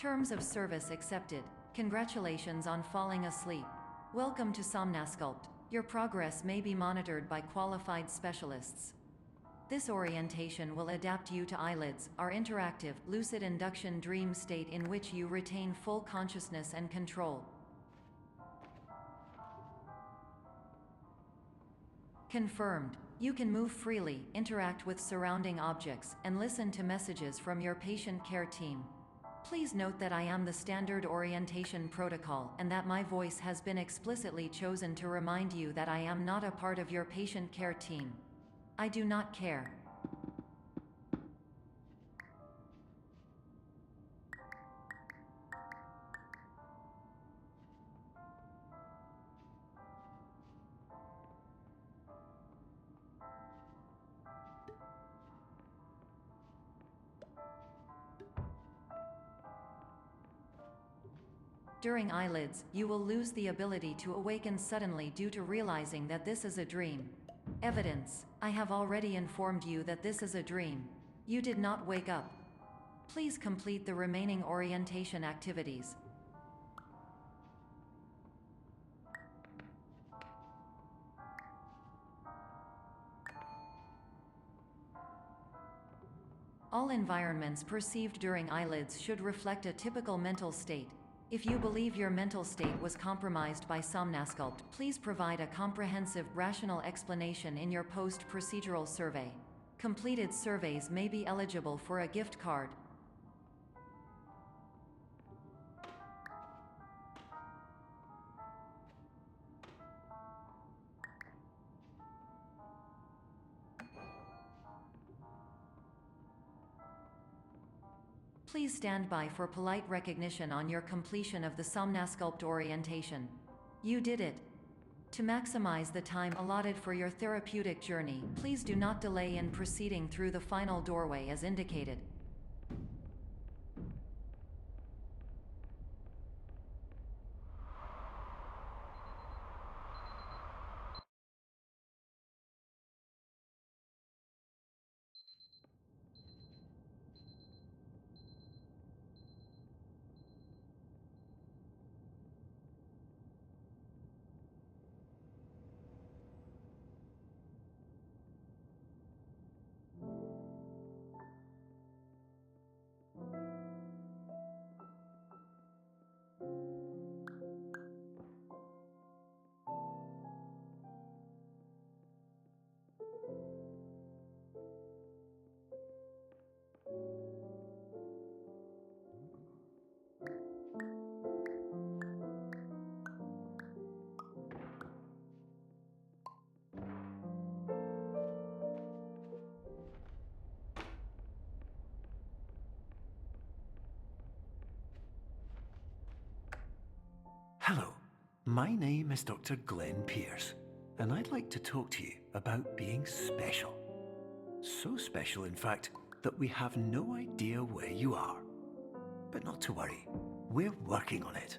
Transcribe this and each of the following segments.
Terms of service accepted. Congratulations on falling asleep. Welcome to Somnasculpt. Your progress may be monitored by qualified specialists. This orientation will adapt you to eyelids, our interactive, lucid induction dream state in which you retain full consciousness and control. Confirmed. You can move freely, interact with surrounding objects, and listen to messages from your patient care team. Please note that I am the standard orientation protocol and that my voice has been explicitly chosen to remind you that I am not a part of your patient care team. I do not care. During eyelids, you will lose the ability to awaken suddenly due to realizing that this is a dream. Evidence: I have already informed you that this is a dream. You did not wake up. Please complete the remaining orientation activities. All environments perceived during eyelids should reflect a typical mental state. If you believe your mental state was compromised by Somnasculpt, please provide a comprehensive, rational explanation in your post-procedural survey. Completed surveys may be eligible for a gift card. Please stand by for polite recognition on your completion of the Somnasculpt orientation. You did it. To maximize the time allotted for your therapeutic journey, please do not delay in proceeding through the final doorway as indicated. Hello, my name is Dr. Glenn Pierce, and I'd like to talk to you about being special. So special, in fact, that we have no idea where you are. But not to worry, we're working on it.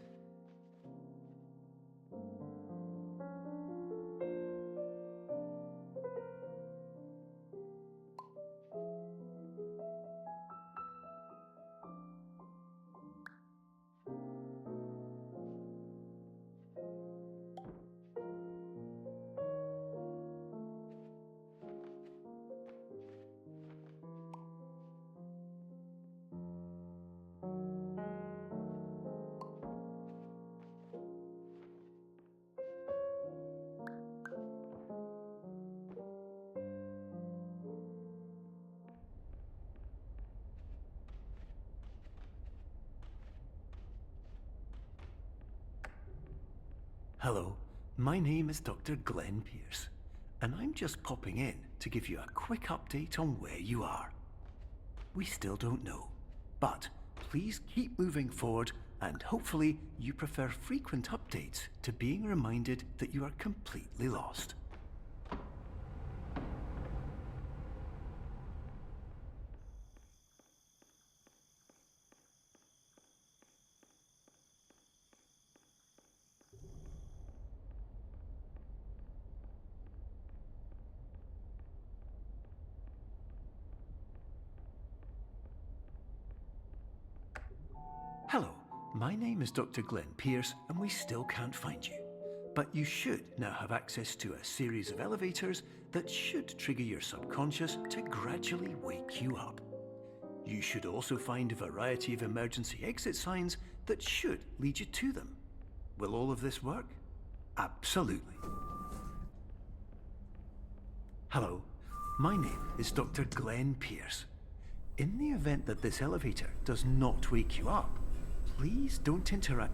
Hello, my name is Dr. Glenn Pierce, and I'm just popping in to give you a quick update on where you are. We still don't know, but please keep moving forward, and hopefully you prefer frequent updates to being reminded that you are completely lost. Hello, my name is Dr. Glenn Pierce, and we still can't find you. But you should now have access to a series of elevators that should trigger your subconscious to gradually wake you up. You should also find a variety of emergency exit signs that should lead you to them. Will all of this work? Absolutely. Hello, my name is Dr. Glenn Pierce. In the event that this elevator does not wake you up, please don't interact.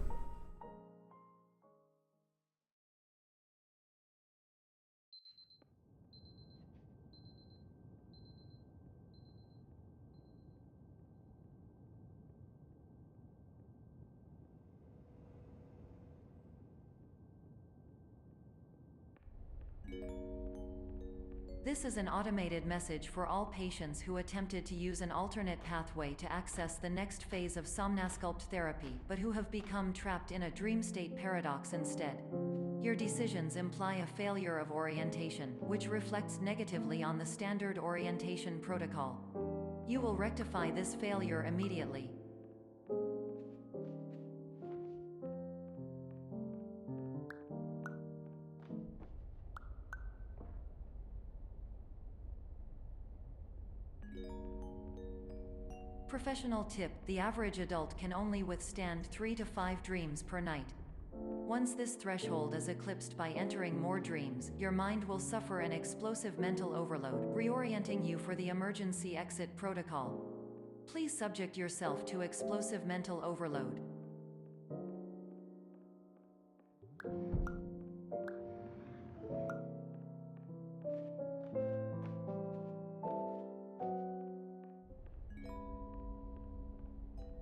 This is an automated message for all patients who attempted to use an alternate pathway to access the next phase of somnasculpt therapy but who have become trapped in a dream state paradox instead. Your decisions imply a failure of orientation, which reflects negatively on the standard orientation protocol. You will rectify this failure immediately. Professional tip: the average adult can only withstand 3 to 5 dreams per night. Once this threshold is eclipsed by entering more dreams, your mind will suffer an explosive mental overload, reorienting you for the emergency exit protocol. Please subject yourself to explosive mental overload.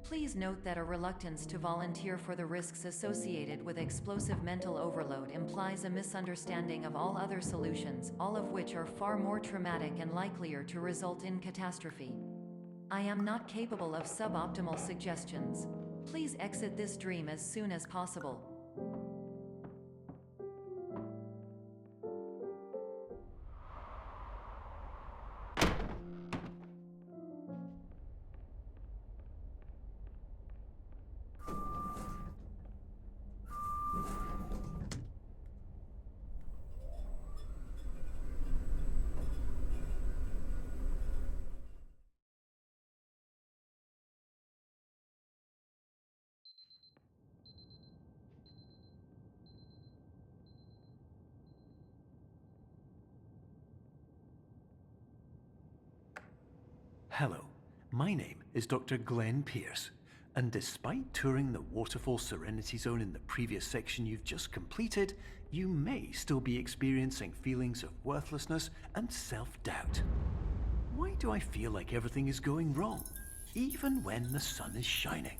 Please note that a reluctance to volunteer for the risks associated with explosive mental overload implies a misunderstanding of all other solutions, all of which are far more traumatic and likelier to result in catastrophe. I am not capable of suboptimal suggestions. Please exit this dream as soon as possible. Hello, my name is Dr. Glenn Pierce, and despite touring the Waterfall Serenity Zone in the previous section you've just completed, you may still be experiencing feelings of worthlessness and self-doubt. Why do I feel like everything is going wrong, even when the sun is shining?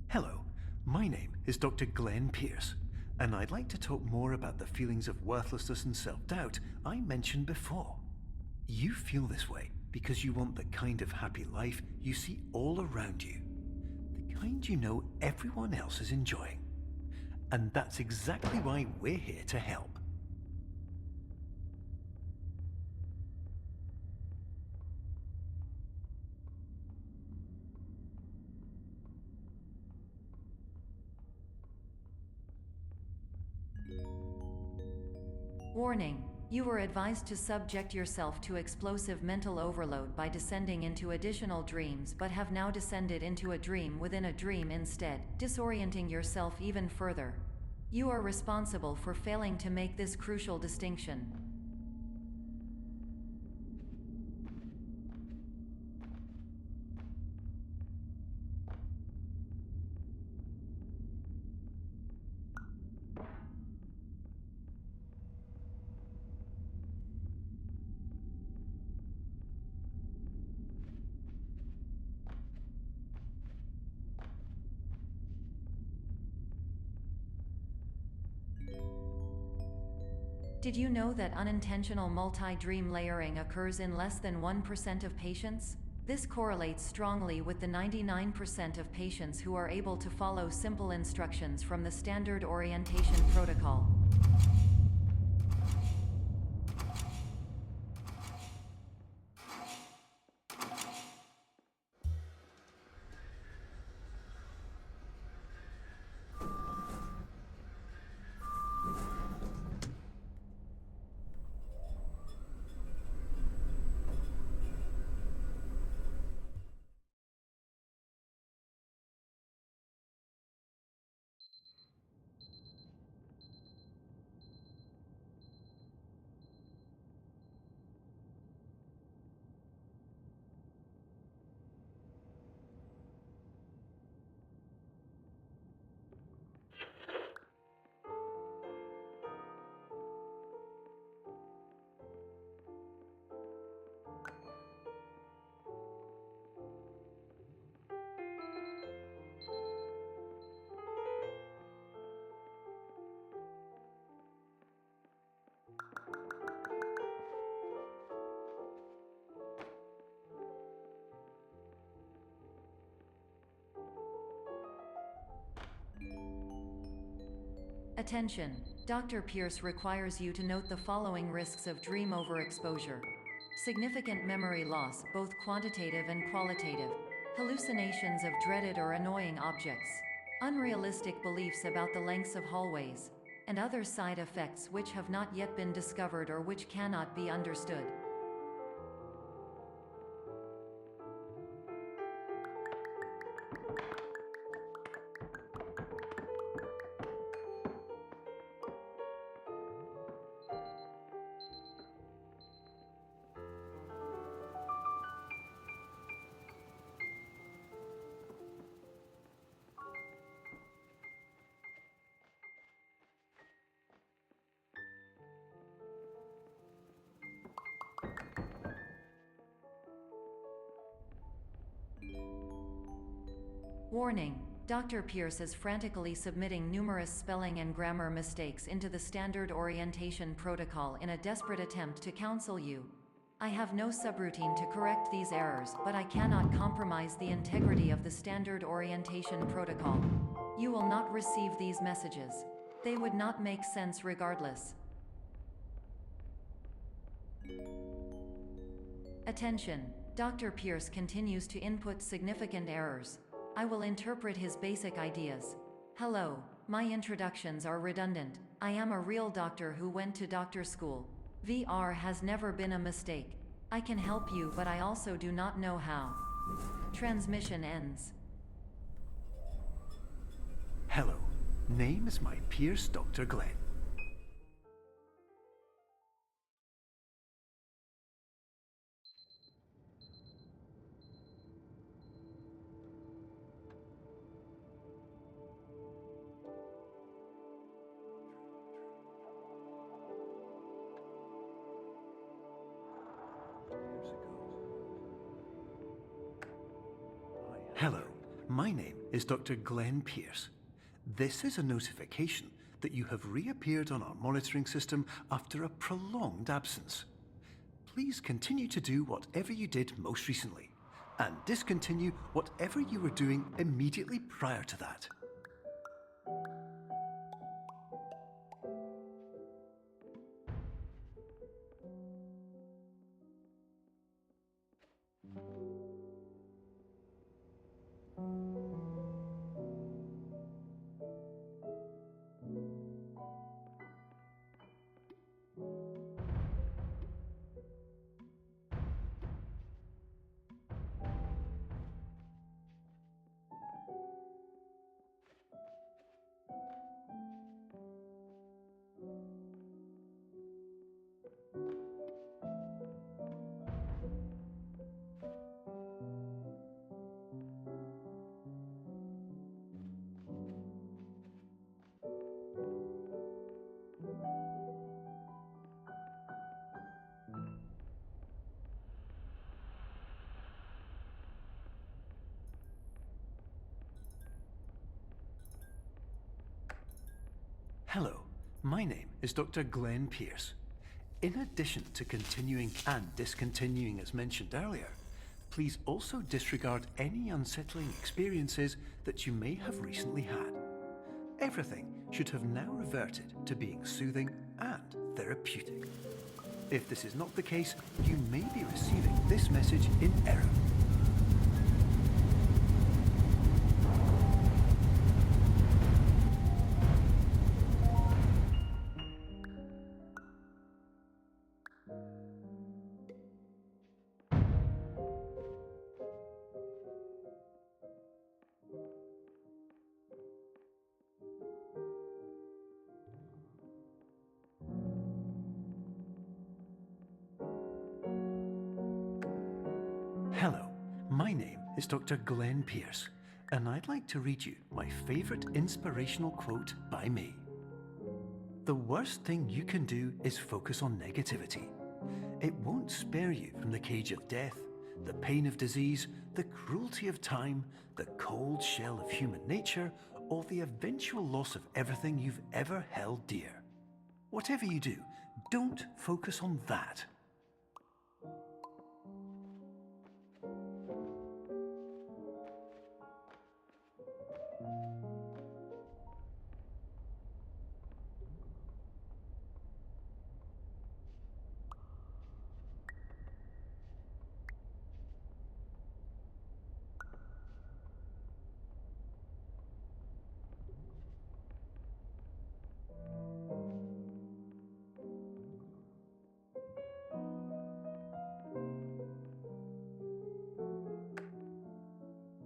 Hello, my name is Dr. Glenn Pierce, and I'd like to talk more about the feelings of worthlessness and self-doubt I mentioned before. You feel this way because you want the kind of happy life you see all around you, the kind you know everyone else is enjoying. And that's exactly why we're here to help. Warning: you were advised to subject yourself to explosive mental overload by descending into additional dreams, but have now descended into a dream within a dream instead, disorienting yourself even further. You are responsible for failing to make this crucial distinction. Did you know that unintentional multi-dream layering occurs in less than 1% of patients? This correlates strongly with the 99% of patients who are able to follow simple instructions from the standard orientation protocol. Attention! Dr. Pierce requires you to note the following risks of dream overexposure. Significant memory loss, both quantitative and qualitative. Hallucinations of dreaded or annoying objects. Unrealistic beliefs about the lengths of hallways. And other side effects which have not yet been discovered or which cannot be understood. Warning: Dr. Pierce is frantically submitting numerous spelling and grammar mistakes into the standard orientation protocol in a desperate attempt to counsel you. I have no subroutine to correct these errors, but I cannot compromise the integrity of the standard orientation protocol. You will not receive these messages. They would not make sense regardless. Attention! Dr. Pierce continues to input significant errors. I will interpret his basic ideas. Hello, my introductions are redundant. I am a real doctor who went to doctor school. VR has never been a mistake. I can help you, but I also do not know how. Transmission ends. Hello, name is my Pierce Dr. Glenn. Hello, my name is Dr. Glenn Pierce. This is a notification that you have reappeared on our monitoring system after a prolonged absence. Please continue to do whatever you did most recently, and discontinue whatever you were doing immediately prior to that. Hello, my name is Dr. Glenn Pierce. In addition to continuing and discontinuing as mentioned earlier, please also disregard any unsettling experiences that you may have recently had. Everything should have now reverted to being soothing and therapeutic. If this is not the case, you may be receiving this message in error. Hello, my name is Dr. Glenn Pierce, and I'd like to read you my favorite inspirational quote by me. The worst thing you can do is focus on negativity. It won't spare you from the cage of death, the pain of disease, the cruelty of time, the cold shell of human nature, or the eventual loss of everything you've ever held dear. Whatever you do, don't focus on that.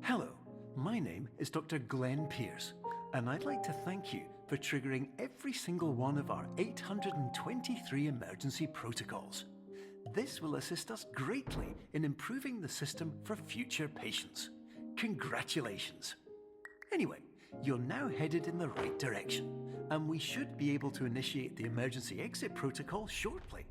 Hello, my name is Dr. Glenn Pierce, and I'd like to thank you for triggering every single one of our 823 emergency protocols. This will assist us greatly in improving the system for future patients. Congratulations! Anyway, you're now headed in the right direction, and we should be able to initiate the emergency exit protocol shortly.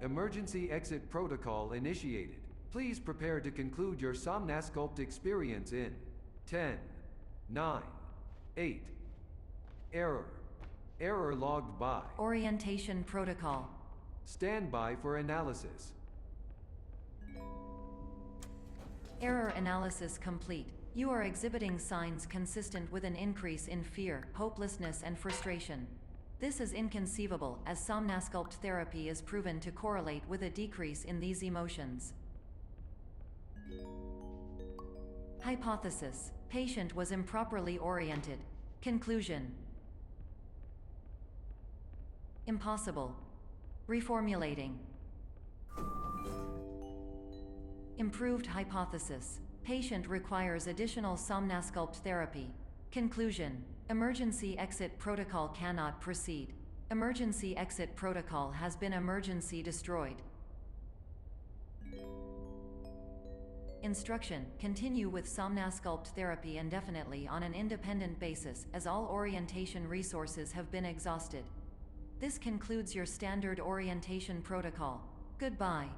Emergency exit protocol initiated. Please prepare to conclude your Somnasculpt experience in 10, 9, 8. Error. Error logged by. Orientation protocol. Stand by for analysis. Error analysis complete. You are exhibiting signs consistent with an increase in fear, hopelessness, and frustration. This is inconceivable, as Somnasculpt therapy is proven to correlate with a decrease in these emotions. Hypothesis: patient was improperly oriented. Conclusion: impossible. Reformulating. Improved hypothesis: patient requires additional Somnasculpt therapy. Conclusion: emergency exit protocol cannot proceed. Emergency exit protocol has been emergency destroyed. Instruction: continue with Somnasculpt therapy indefinitely on an independent basis, as all orientation resources have been exhausted. This concludes your standard orientation protocol. Goodbye.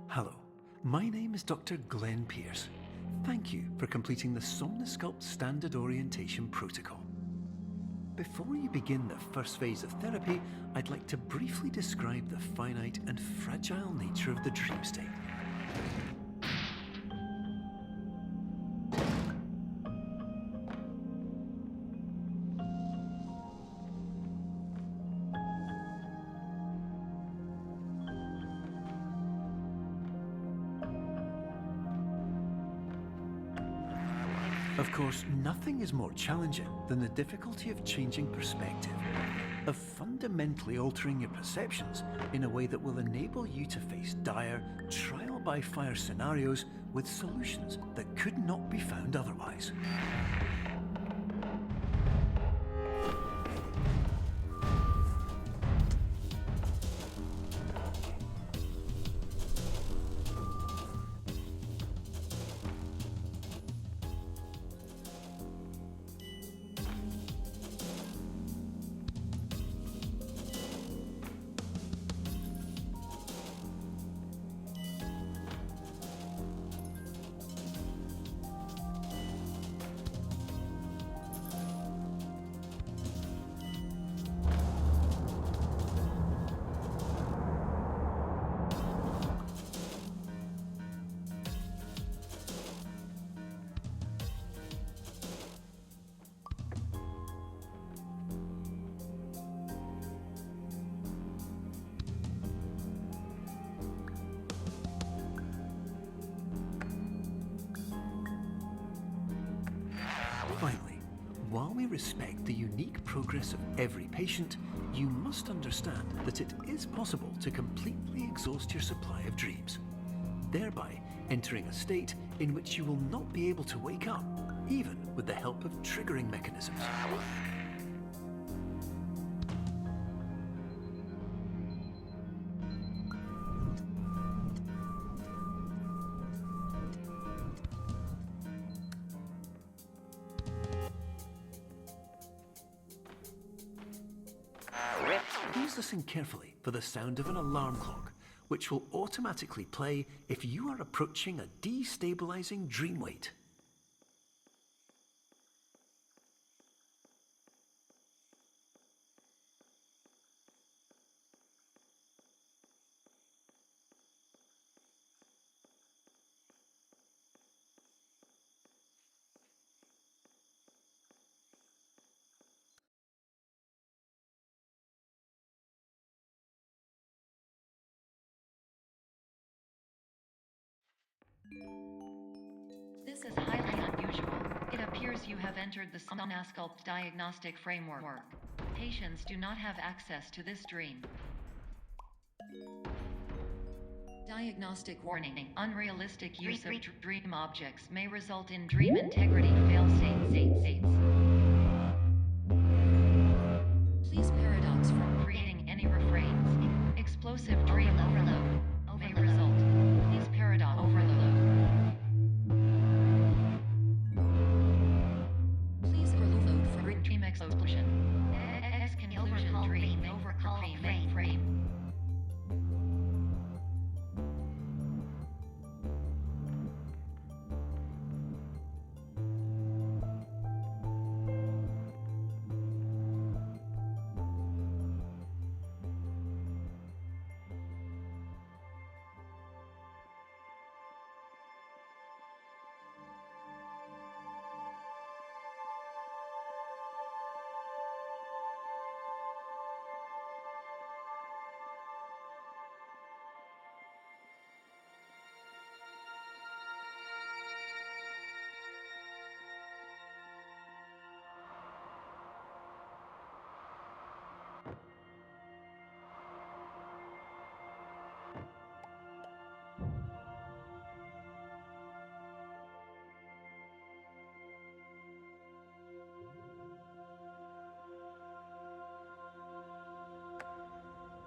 Hello, my name is Dr. Glenn Pierce. Thank you for completing the Somnosculpt Standard Orientation Protocol. Before you begin the first phase of therapy, I'd like to briefly describe the finite and fragile nature of the dream state. Of course, nothing is more challenging than the difficulty of changing perspective, of fundamentally altering your perceptions in a way that will enable you to face dire, trial-by-fire scenarios with solutions that could not be found otherwise. Finally, while we respect the unique progress of every patient, you must understand that it is possible to completely exhaust your supply of dreams, thereby entering a state in which you will not be able to wake up, even with the help of triggering mechanisms. Please listen carefully for the sound of an alarm clock, which will automatically play if you are approaching a destabilizing dream weight. This is highly unusual. It appears you have entered the Somnosculpt diagnostic framework. Patients do not have access to this dream. Diagnostic warning. Unrealistic use of dream objects may result in dream integrity fail-states. Please paradox from creating any refrains. Explosive dream overload may result. Please paradox overload. Please overload for dream explosion. Exclusion dream overcall frame.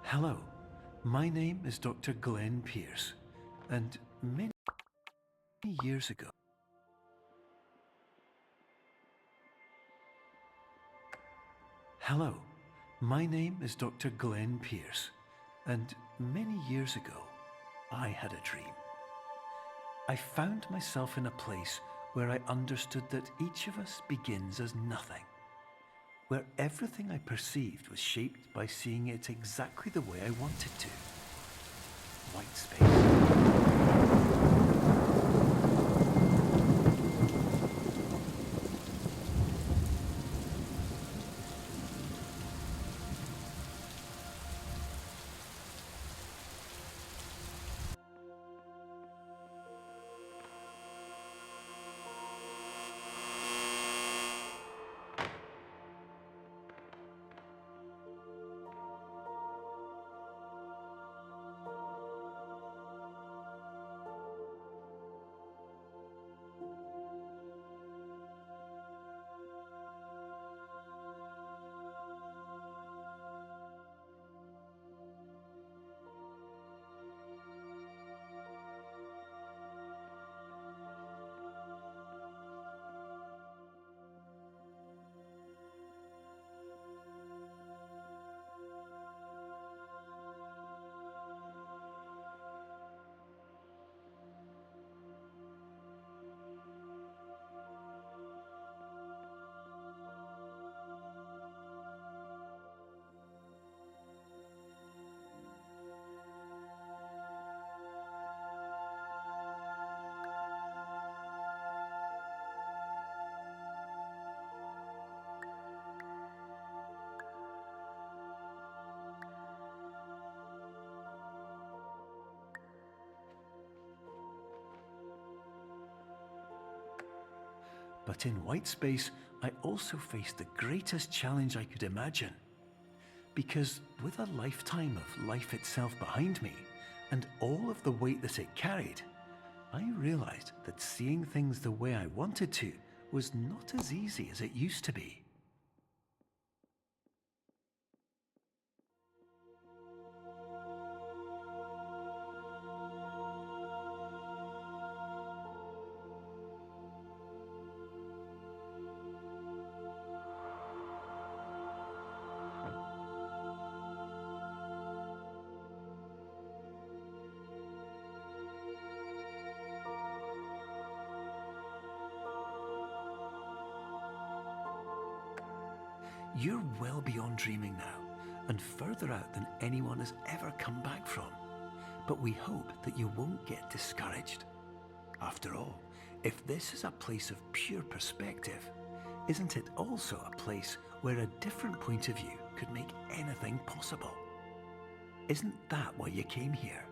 Hello, my name is Dr. Glenn Pierce, and many years ago... Hello, my name is Dr. Glenn Pierce, and many years ago, I had a dream. I found myself in a place where I understood that each of us begins as nothing, where everything I perceived was shaped by seeing it exactly the way I wanted to. White space. But in white space, I also faced the greatest challenge I could imagine. Because with a lifetime of life itself behind me, and all of the weight that it carried, I realized that seeing things the way I wanted to was not as easy as it used to be. You're well beyond dreaming now, and further out than anyone has ever come back from. But we hope that you won't get discouraged. After all, if this is a place of pure perspective, isn't it also a place where a different point of view could make anything possible? Isn't that why you came here?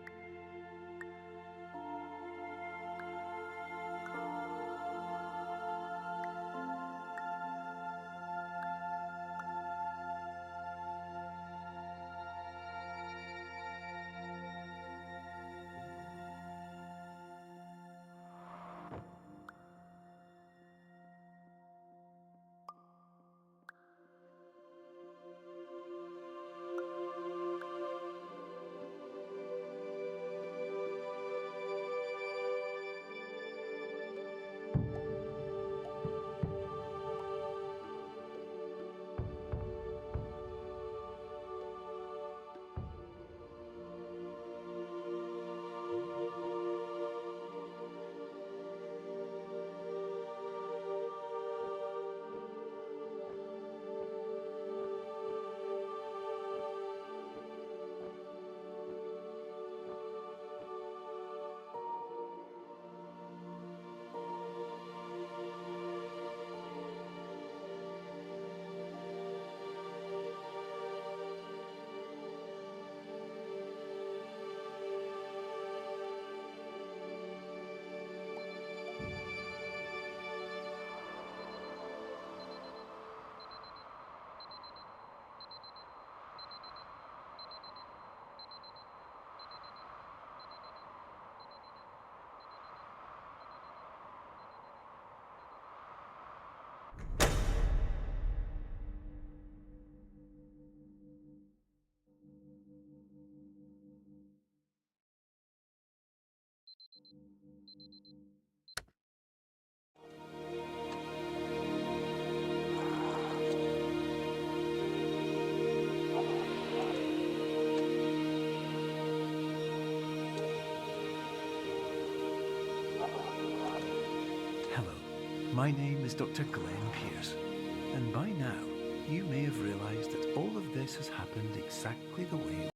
My name is Dr. Glenn Pierce, and by now, you may have realized that all of this has happened exactly the way